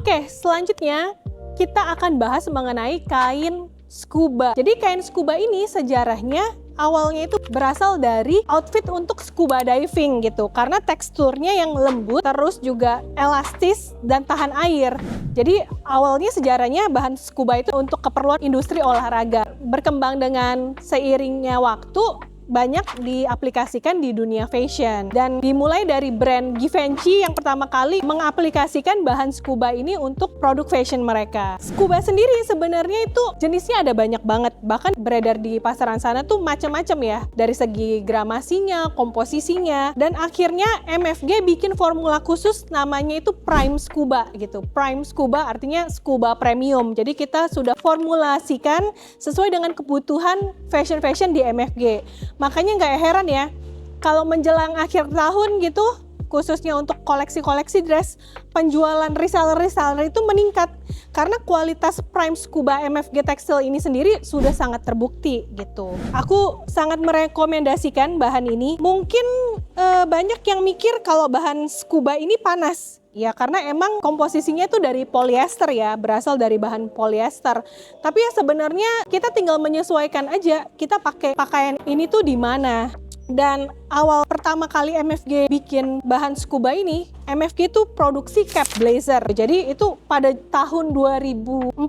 Oke, selanjutnya kita akan bahas mengenai kain scuba. Jadi kain scuba ini sejarahnya awalnya itu berasal dari outfit untuk scuba diving gitu. Karena teksturnya yang lembut, terus juga elastis dan tahan air. Jadi awalnya sejarahnya bahan scuba itu untuk keperluan industri olahraga. Berkembang dengan seiringnya waktu, banyak diaplikasikan di dunia fashion. Dan dimulai dari brand Givenchy yang pertama kali mengaplikasikan bahan scuba ini untuk produk fashion mereka. Scuba sendiri sebenarnya itu jenisnya ada banyak banget. Bahkan beredar di pasaran sana tuh macam-macam ya. Dari segi gramasinya, komposisinya. Dan akhirnya MFG bikin formula khusus namanya itu Prime Scuba gitu. Prime Scuba artinya scuba premium. Jadi kita sudah formulasikan sesuai dengan kebutuhan fashion di MFG. Makanya nggak heran ya, kalau menjelang akhir tahun gitu, khususnya untuk koleksi-koleksi dress, penjualan reseller itu meningkat. Karena kualitas Prime Scuba MFG Tekstil ini sendiri sudah sangat terbukti gitu. Aku sangat merekomendasikan bahan ini. Mungkin banyak yang mikir kalau bahan scuba ini panas. Ya karena emang komposisinya itu dari polyester ya, berasal dari bahan polyester. Tapi ya sebenarnya kita tinggal menyesuaikan aja kita pakai pakaian ini tuh di mana. Dan awal pertama kali MFG bikin bahan scuba ini, MFG itu produksi cap blazer. Jadi itu pada tahun 2014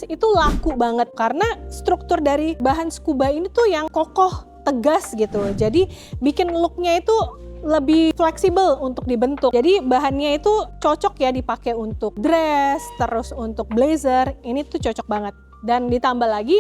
itu laku banget karena struktur dari bahan scuba ini tuh yang kokoh, tegas gitu. Jadi bikin looknya itu lebih fleksibel untuk dibentuk. Jadi bahannya itu cocok ya dipakai untuk dress, terus untuk blazer, ini tuh cocok banget. Dan ditambah lagi,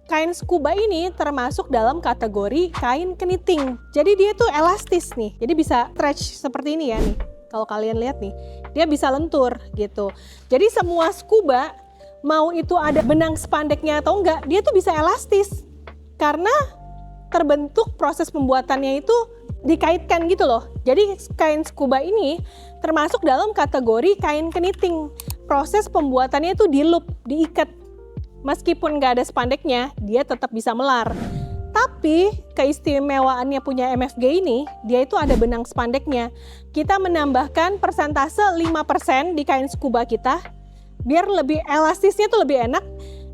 kain scuba ini termasuk dalam kategori kain keniting. Jadi dia tuh elastis nih, jadi bisa stretch seperti ini ya nih. Kalau kalian lihat nih, dia bisa lentur gitu. Jadi semua scuba, mau itu ada benang spandeknya atau enggak, dia tuh bisa elastis. Karena terbentuk proses pembuatannya itu dikaitkan gitu loh. Jadi kain scuba ini termasuk dalam kategori kain keniting. Proses pembuatannya itu di loop, diikat. Meskipun nggak ada spandeknya, dia tetap bisa melar. Tapi keistimewaannya punya MFG ini, dia itu ada benang spandeknya. Kita menambahkan persentase 5% di kain scuba kita, biar lebih elastisnya tuh lebih enak.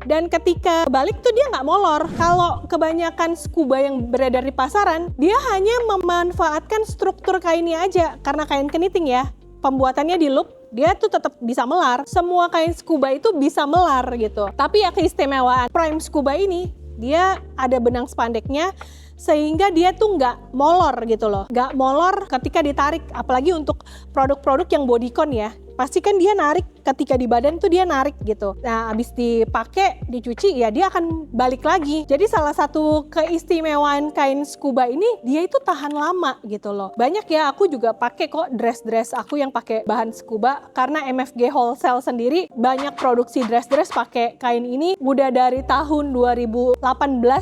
Dan ketika balik tuh dia nggak molor. Kalau kebanyakan scuba yang beredar di pasaran, dia hanya memanfaatkan struktur kainnya aja. Karena kain keniting ya, pembuatannya di loop, dia tuh tetap bisa melar. Semua kain scuba itu bisa melar gitu. Tapi ya keistimewaan Prime Scuba ini, dia ada benang spandeknya, sehingga dia tuh nggak molor gitu loh. Nggak molor ketika ditarik, apalagi untuk produk-produk yang bodycon ya. Pasti kan dia narik, ketika di badan tuh dia narik gitu. Nah abis dipakai, dicuci ya dia akan balik lagi. Jadi salah satu keistimewaan kain scuba ini, dia itu tahan lama gitu loh. Banyak ya, aku juga pakai kok dress-dress aku yang pakai bahan scuba. Karena MFG Wholesale sendiri banyak produksi dress-dress pakai kain ini. Udah dari tahun 2018,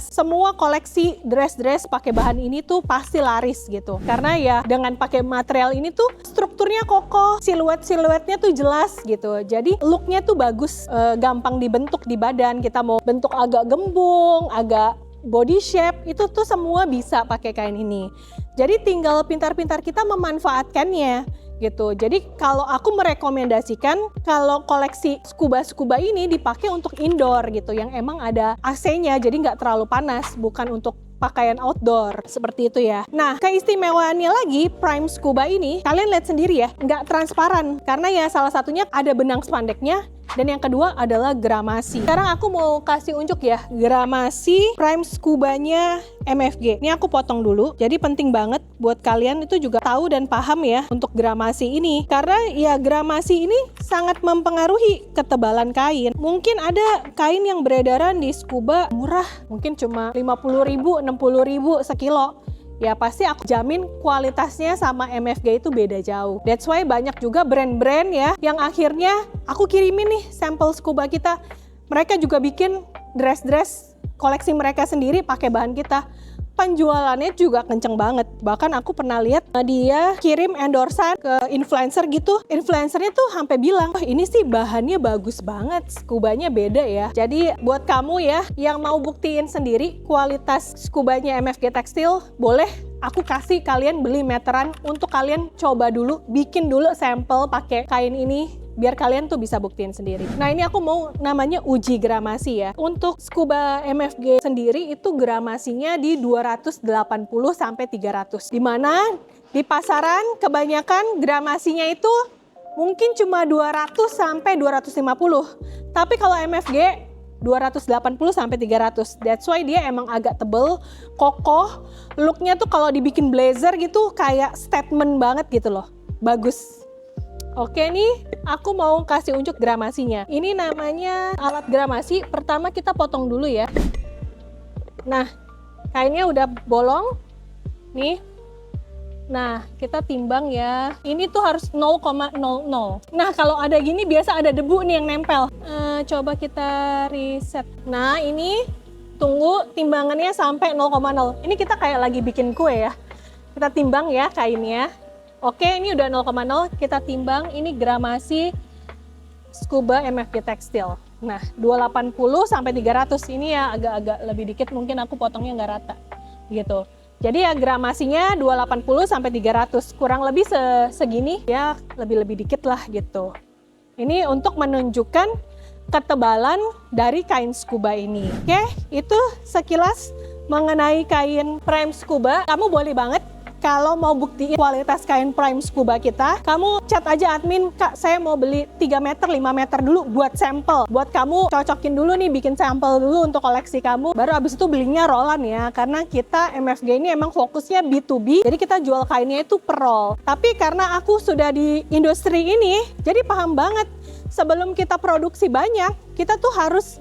semua koleksi dress-dress pakai bahan ini tuh pasti laris gitu. Karena ya dengan pakai material ini tuh strukturnya kokoh, siluetnya tuh jelas gitu. Jadi looknya tuh bagus, gampang dibentuk di badan. Kita mau bentuk agak gembung, agak body shape, itu tuh semua bisa pakai kain ini. Jadi tinggal pintar-pintar kita memanfaatkannya gitu. Jadi kalau aku merekomendasikan kalau koleksi scuba ini dipakai untuk indoor gitu, yang emang ada AC-nya, jadi nggak terlalu panas, bukan untuk pakaian outdoor, seperti itu ya. Nah, keistimewaannya lagi, Prime Scuba ini, kalian lihat sendiri ya, nggak transparan. Karena ya salah satunya ada benang spandeknya, dan yang kedua adalah gramasi. Sekarang aku mau kasih unjuk ya, gramasi Prime Scuba-nya MFG. Ini aku potong dulu, jadi penting banget buat kalian itu juga tahu dan paham ya untuk gramasi ini. Karena ya gramasi ini sangat mempengaruhi ketebalan kain. Mungkin ada kain yang beredaran di scuba murah, mungkin cuma 50.000, 60.000 sekilo. Ya pasti aku jamin kualitasnya sama MFG itu beda jauh. That's why banyak juga brand-brand ya yang akhirnya aku kirimin nih sampel scuba kita. Mereka juga bikin dress-dress koleksi mereka sendiri pakai bahan kita. Penjualannya juga kenceng banget. Bahkan aku pernah lihat dia kirim endorsan ke influencer gitu. Influencernya tuh sampai bilang, wah ini sih bahannya bagus banget, scubanya beda ya. Jadi buat kamu ya yang mau buktiin sendiri kualitas scubanya MFG Tekstil, boleh aku kasih kalian beli meteran untuk kalian coba dulu, bikin dulu sampel pakai kain ini, biar kalian tuh bisa buktiin sendiri. Nah ini aku mau namanya uji gramasi ya. Untuk scuba MFG sendiri itu gramasinya di 280 sampai 300. Dimana di pasaran kebanyakan gramasinya itu mungkin cuma 200 sampai 250. Tapi kalau MFG 280 sampai 300. That's why dia emang agak tebel, kokoh. Looknya tuh kalau dibikin blazer gitu kayak statement banget gitu loh. Bagus. Oke nih, aku mau kasih unjuk gramasinya. Ini namanya alat gramasi. Pertama kita potong dulu ya. Nah, kainnya udah bolong. Nih. Nah, kita timbang ya. Ini tuh harus 0,00. Nah, kalau ada gini biasa ada debu nih yang nempel. Coba kita reset. Nah, ini tunggu timbangannya sampai 0,0. Ini kita kayak lagi bikin kue ya. Kita timbang ya kainnya. Oke, ini udah 0,0. Kita timbang. Ini gramasi scuba MFG tekstil. Nah, 280 sampai 300. Ini ya agak-agak lebih dikit. Mungkin aku potongnya nggak rata gitu. Jadi ya gramasinya 280 sampai 300, kurang lebih segini ya, lebih dikit lah gitu. Ini untuk menunjukkan ketebalan dari kain scuba ini. Oke, itu sekilas mengenai kain Prime Scuba. Kamu boleh banget kalau mau buktiin kualitas kain Prime Scuba kita, kamu chat aja admin, Kak saya mau beli 3 meter, 5 meter dulu buat sampel. Buat kamu cocokin dulu nih, bikin sampel dulu untuk koleksi kamu. Baru abis itu belinya rollan ya, karena kita MFG ini emang fokusnya B2B, jadi kita jual kainnya itu per roll. Tapi karena aku sudah di industri ini, jadi paham banget. Sebelum kita produksi banyak, kita tuh harus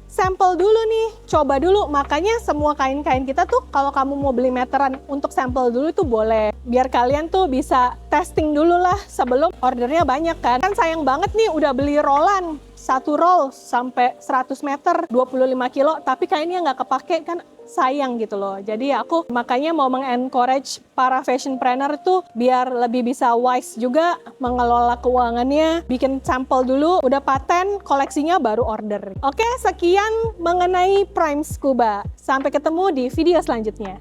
sampel dulu nih, coba dulu. Makanya semua kain-kain kita tuh kalau kamu mau beli meteran untuk sampel dulu itu boleh. Biar kalian tuh bisa testing dulu lah sebelum ordernya banyak kan. Kan sayang banget nih udah beli rollan, 1 roll sampai 100 meter, 25 kilo, tapi kainnya nggak kepake kan sayang gitu loh. Jadi aku makanya mau mengencourage para fashionpreneur tuh biar lebih bisa wise juga mengelola keuangannya, bikin sampel dulu, udah paten, koleksinya baru order. Oke, sekian mengenai Prime Scuba. Sampai ketemu di video selanjutnya.